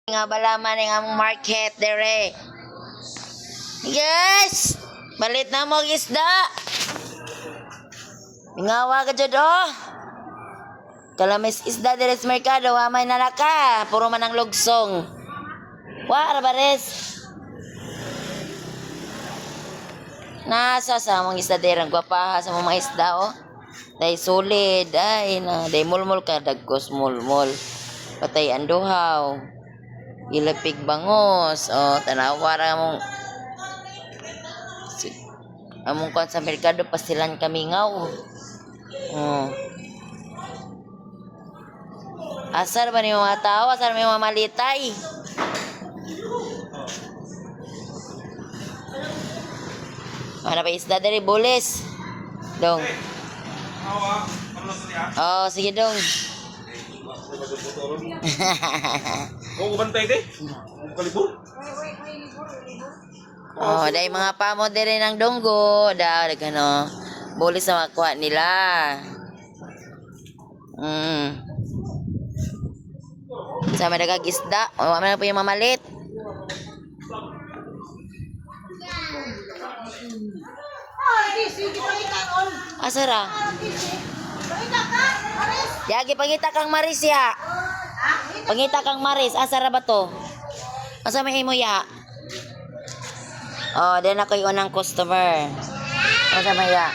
Nga balaman ng among market dere. Yes! Balit na mo isda. Ngawa ka dyan oh. Kalamis isda dere sa merkado, amay na naka. Puro man ang lugsong. Wa, Rabares. Nasa sa among isda dere. Ang gwapaha sa mga isda oh. Day solid. Ay na. Day mulmul ka. Dagkos mulmul. Patay anduhaw. Ilapig bangos. O, tanawara mong among kuan sa merkado pastilan kami ngaw. Asar ba ni mga tao? Asar may mga malitay? Ano pa isda dari bulis? Dong. Oh, sige dong. Oh, bantay de. Kalibur. Oh, dahil mga pamo din ng dunggo. Dahil gano. Bulis na makuha nila. Sa madagag isda. O, ano po yung mamalit? Asara? Yagi, pangita kang Maris ya. Pangita kang Maris. Asara ba to? Asa may imo ya? Oh, din ako yung unang customer. Asa may ya?